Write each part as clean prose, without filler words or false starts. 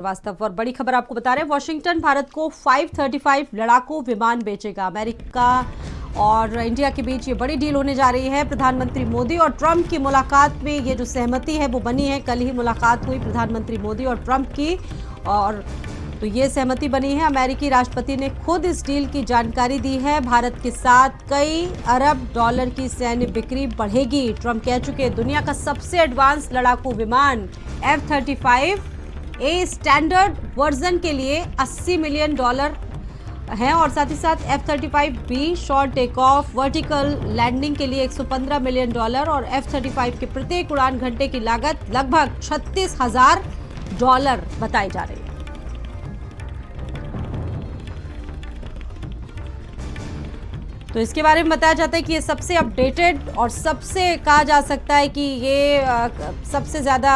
वास्तव और बड़ी खबर आपको बता रहे हैं, वॉशिंगटन भारत को 535 लड़ाकू विमान बेचेगा। अमेरिका और इंडिया के बीच ये बड़ी डील होने जा रही है। प्रधानमंत्री मोदी और ट्रंप की मुलाकात में ये जो सहमति है वो बनी है। कल ही मुलाकात हुई प्रधानमंत्री मोदी और ट्रंप की, और तो ये सहमति बनी है। अमेरिकी राष्ट्रपति ने खुद इस डील की जानकारी दी है। भारत के साथ कई अरब डॉलर की सैन्य बिक्री बढ़ेगी। ट्रंप कह चुके दुनिया का सबसे एडवांस लड़ाकू विमान F-35 ए स्टैंडर्ड वर्जन के लिए $80 मिलियन है, और साथ ही साथ F-35B short take off vertical landing के लिए $115 मिलियन और F-35 के प्रत्येक उड़ान घंटे की लागत लगभग $36,000 बताई जा रही है। तो इसके बारे में बताया जाता है कि ये सबसे अपडेटेड और सबसे कहा जा सकता है कि ये सबसे ज़्यादा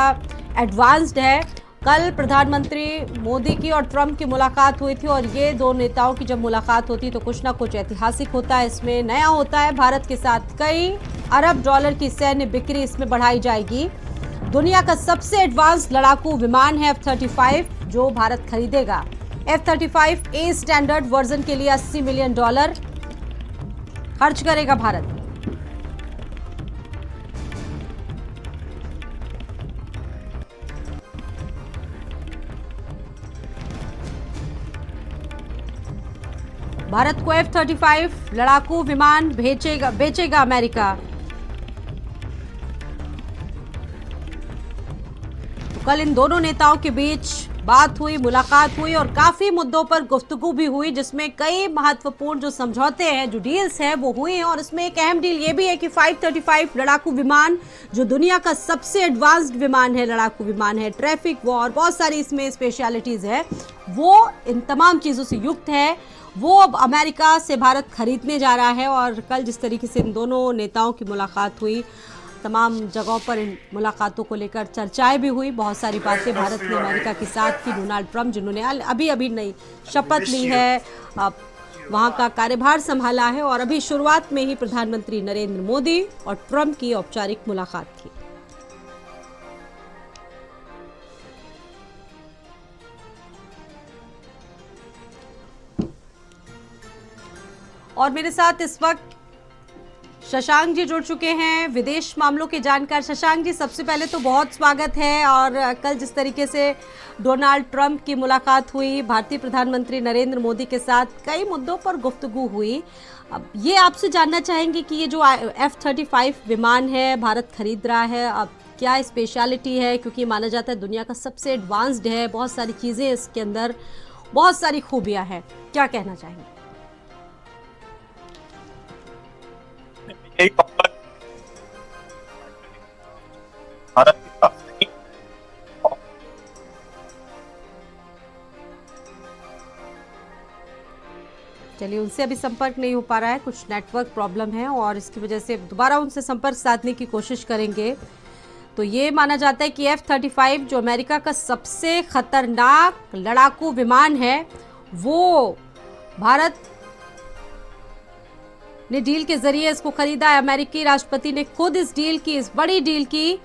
एडवांस्ड है। कल प्रधानमंत्री मोदी की और ट्रंप की मुलाकात हुई थी, और ये दो नेताओं की जब मुलाकात होती है तो कुछ ना कुछ ऐतिहासिक होता है। इसमें नया होता है, भारत के साथ कई अरब डॉलर की सैन्य बिक्री इसमें बढ़ाई जाएगी। दुनिया का सबसे एडवांस लड़ाकू विमान है F-35 जो भारत खरीदेगा। F-35 ए स्टैंडर्ड वर्जन के लिए $80 मिलियन खर्च करेगा भारत। भारत को F-35 लड़ाकू विमान बेचेगा अमेरिका। तो कल इन दोनों नेताओं के बीच बात हुई, मुलाकात हुई, और काफी मुद्दों पर गुफ्तगू भी हुई, जिसमें कई महत्वपूर्ण जो समझौते हैं, जो डील्स हैं वो हुई हैं। और इसमें एक अहम डील ये भी है कि 535 लड़ाकू विमान जो दुनिया का सबसे एडवांस्ड विमान है, लड़ाकू विमान है, ट्रैफिक वॉर, बहुत सारी इसमें स्पेशलिटीज है, वो इन तमाम चीजों से युक्त है। वो अब अमेरिका से भारत खरीदने जा रहा है। और कल जिस तरीके से इन दोनों नेताओं की मुलाकात हुई, तमाम जगहों पर इन मुलाकातों को लेकर चर्चाएं भी हुई। बहुत सारी बातें भारत ने अमेरिका के साथ की। डोनाल्ड ट्रंप जिन्होंने अभी नई शपथ ली है, वहां का कार्यभार संभाला है, और अभी शुरुआत में ही प्रधानमंत्री नरेंद्र मोदी और ट्रंप की औपचारिक मुलाकात थी। और मेरे साथ इस वक्त शशांक जी जुड़ चुके हैं, विदेश मामलों के जानकार। शशांक जी, सबसे पहले तो बहुत स्वागत है। और कल जिस तरीके से डोनाल्ड ट्रंप की मुलाकात हुई, भारतीय प्रधानमंत्री नरेंद्र मोदी के साथ कई मुद्दों पर गुफ्तगू हुई। अब ये आपसे जानना चाहेंगे कि ये जो F-35 विमान है भारत खरीद रहा है, अब क्या स्पेशलिटी है, क्योंकि माना जाता है दुनिया का सबसे एडवांस्ड है, बहुत सारी चीज़ें इसके अंदर, बहुत सारी खूबियाँ हैं, क्या कहना चाहेंगे? भारत के पास नहीं। चलिए, उनसे अभी संपर्क नहीं हो पा रहा है, कुछ नेटवर्क प्रॉब्लम है, और इसकी वजह से दोबारा उनसे संपर्क साधने की कोशिश करेंगे। तो ये माना जाता है कि F-35 जो अमेरिका का सबसे खतरनाक लड़ाकू विमान है, वो भारत ने डील के जरिए इसको खरीदा है। अमेरिकी राष्ट्रपति ने खुद इस बड़ी डील की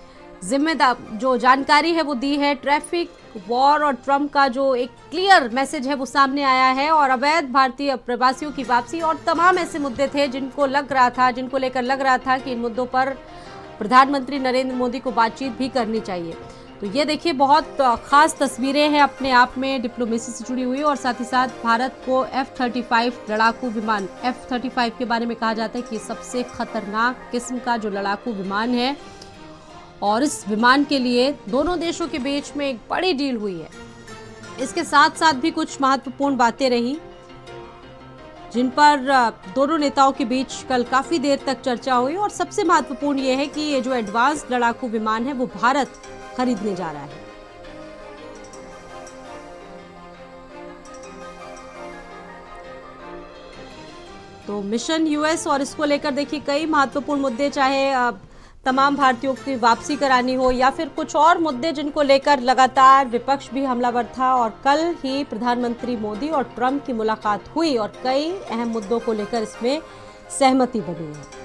जिम्मेदार जो जानकारी है वो दी है। ट्रैफिक वॉर और ट्रंप का जो एक क्लियर मैसेज है वो सामने आया है, और अवैध भारतीय प्रवासियों की वापसी और तमाम ऐसे मुद्दे थे जिनको लेकर लग रहा था कि इन मुद्दों पर प्रधानमंत्री नरेंद्र मोदी को बातचीत भी करनी चाहिए। तो ये देखिए, बहुत खास तस्वीरें हैं अपने आप में डिप्लोमेसी से जुड़ी हुई, और साथ ही साथ भारत को F-35 लड़ाकू विमान, F-35 के बारे में कहा जाता है कि सबसे खतरनाक किस्म का जो लड़ाकू विमान है, और इस विमान के लिए दोनों देशों के बीच में एक बड़ी डील हुई है। इसके साथ साथ भी कुछ महत्वपूर्ण बातें रही, जिन पर दोनों नेताओं के बीच कल काफी देर तक चर्चा हुई। और सबसे महत्वपूर्ण ये है कि ये जो एडवांस लड़ाकू विमान है वो भारत खरीदने जा रहा है। तो मिशन यूएस, और इसको लेकर देखिए कई महत्वपूर्ण मुद्दे, चाहे तमाम भारतीयों की वापसी करानी हो या फिर कुछ और मुद्दे जिनको लेकर लगातार विपक्ष भी हमलावर था। और कल ही प्रधानमंत्री मोदी और ट्रंप की मुलाकात हुई, और कई अहम मुद्दों को लेकर इसमें सहमति बनी है।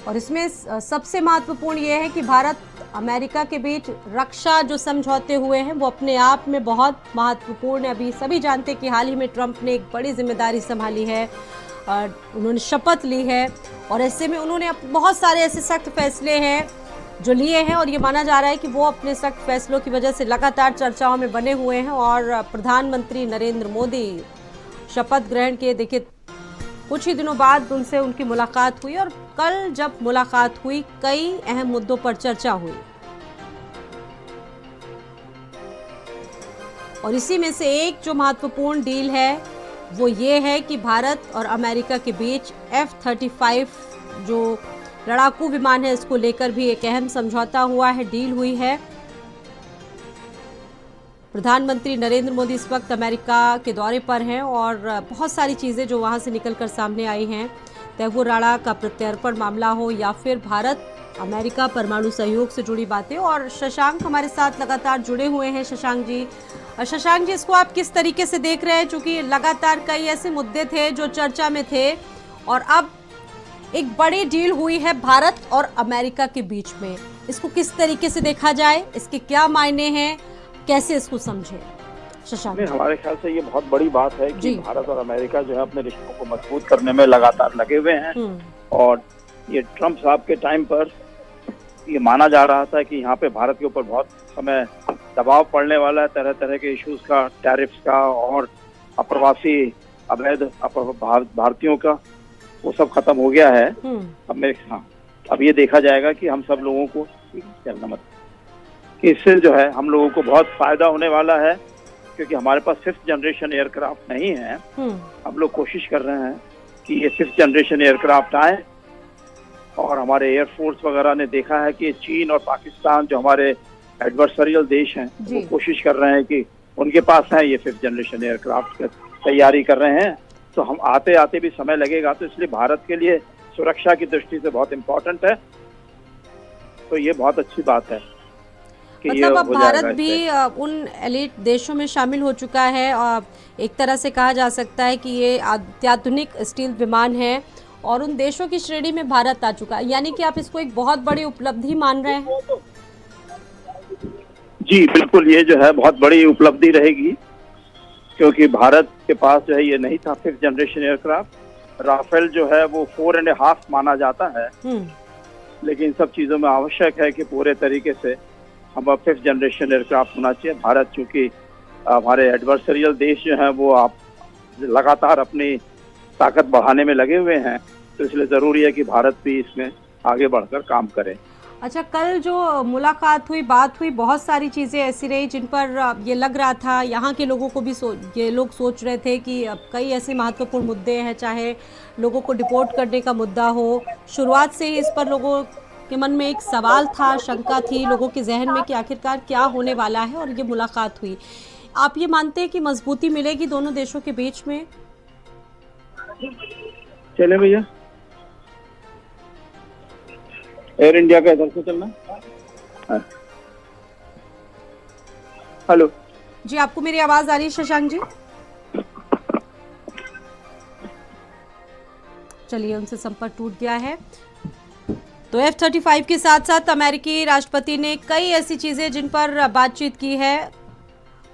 और इसमें सबसे महत्वपूर्ण ये है कि भारत अमेरिका के बीच रक्षा जो समझौते हुए हैं वो अपने आप में बहुत महत्वपूर्ण है। अभी सभी जानते हैं कि हाल ही में ट्रंप ने एक बड़ी जिम्मेदारी संभाली है, उन्होंने शपथ ली है और ऐसे में उन्होंने बहुत सारे ऐसे सख्त फैसले हैं जो लिए हैं और ये माना जा रहा है कि वो अपने सख्त फैसलों की वजह से लगातार चर्चाओं में बने हुए हैं। और प्रधानमंत्री नरेंद्र मोदी शपथ ग्रहण के देखिए कुछ ही दिनों बाद उनसे उनकी मुलाकात हुई और कल जब मुलाकात हुई कई अहम मुद्दों पर चर्चा हुई और इसी में से एक जो महत्वपूर्ण डील है वो ये है कि भारत और अमेरिका के बीच F-35 जो लड़ाकू विमान है इसको लेकर भी एक अहम समझौता हुआ है, डील हुई है। प्रधानमंत्री नरेंद्र मोदी इस वक्त अमेरिका के दौरे पर हैं और बहुत सारी चीज़ें जो वहां से निकलकर सामने आई हैं, तैमूर राणा का प्रत्यर्पण मामला हो या फिर भारत अमेरिका परमाणु सहयोग से जुड़ी बातें। और शशांक हमारे साथ लगातार जुड़े हुए हैं। शशांक जी, इसको आप किस तरीके से देख रहे हैं? चूंकि लगातार कई ऐसे मुद्दे थे जो चर्चा में थे और अब एक बड़ी डील हुई है भारत और अमेरिका के बीच में, इसको किस तरीके से देखा जाए, इसके क्या मायने हैं, कैसे इसको समझे शशांक? हमारे ख्याल से ये बहुत बड़ी बात है कि भारत और अमेरिका जो है अपने रिश्तों को मजबूत करने में लगातार लगे हुए हैं। और ये ट्रंप साहब के टाइम पर ये माना जा रहा था कि यहाँ पे भारत के ऊपर बहुत समय दबाव पड़ने वाला है, तरह तरह के इश्यूज का, टैरिफ्स का और अप्रवासी अवैध भारतीयों का, वो सब खत्म हो गया है। अब ये देखा जाएगा कि हम सब लोगों को इससे जो है हम लोगों को बहुत फायदा होने वाला है, क्योंकि हमारे पास 5th जनरेशन एयरक्राफ्ट नहीं है। हम लोग कोशिश कर रहे हैं कि ये 5th जनरेशन एयरक्राफ्ट आए और हमारे एयरफोर्स वगैरह ने देखा है कि चीन और पाकिस्तान जो हमारे एडवर्सरियल देश हैं वो कोशिश कर रहे हैं कि उनके पास है ये 5th जनरेशन एयरक्राफ्ट की तैयारी कर रहे हैं। तो हम आते आते भी समय लगेगा, तो इसलिए भारत के लिए सुरक्षा की दृष्टि से बहुत इम्पोर्टेंट है। तो ये बहुत अच्छी बात है। मतलब अब भारत भी उन एलिट देशों में शामिल हो चुका है और एक तरह से कहा जा सकता है कि ये अत्याधुनिक स्टील विमान है और उन देशों की श्रेणी में भारत आ चुका है, यानी कि आप इसको एक बहुत बड़ी उपलब्धि मान रहे हैं? जी बिल्कुल, ये जो है बहुत बड़ी उपलब्धि रहेगी, क्योंकि भारत के पास जो है ये नहीं था 5th जनरेशन एयरक्राफ्ट। राफेल जो है वो 4.5 माना जाता है, लेकिन सब चीजों में आवश्यक है कि पूरे तरीके से हम 5th जनरेशन एयरक्राफ्ट होना चाहिए। भारत चूंकि हमारे एडवर्सरियल देश जो हैं वो आप लगातार अपनी ताकत बढ़ाने में लगे हुए हैं, तो इसलिए जरूरी है कि भारत भी इसमें आगे बढ़कर काम करे। अच्छा, कल जो मुलाकात हुई, बात हुई, बहुत सारी चीज़ें ऐसी रही जिन पर ये लग रहा था, यहाँ के लोगों को भी ये लोग सोच रहे थे कि कई ऐसे महत्वपूर्ण मुद्दे हैं, चाहे लोगों को डिपोर्ट करने का मुद्दा हो। शुरुआत से ही इस पर लोगों के मन में एक सवाल था, शंका थी लोगों के जहन में कि आखिरकार क्या होने वाला है, और ये मुलाकात हुई। आप ये मानते हैं कि मजबूती मिलेगी दोनों देशों के बीच में? चले भैया, एयर इंडिया का इधर से चलना। हेलो जी, आपको मेरी आवाज आ रही है शशांक जी? चलिए, उनसे संपर्क टूट गया है। तो F-35 के साथ साथ अमेरिकी राष्ट्रपति ने कई ऐसी चीजें जिन पर बातचीत की है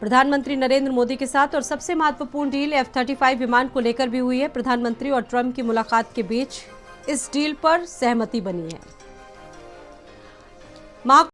प्रधानमंत्री नरेंद्र मोदी के साथ, और सबसे महत्वपूर्ण डील F-35 विमान को लेकर भी हुई है। प्रधानमंत्री और ट्रंप की मुलाकात के बीच इस डील पर सहमति बनी है।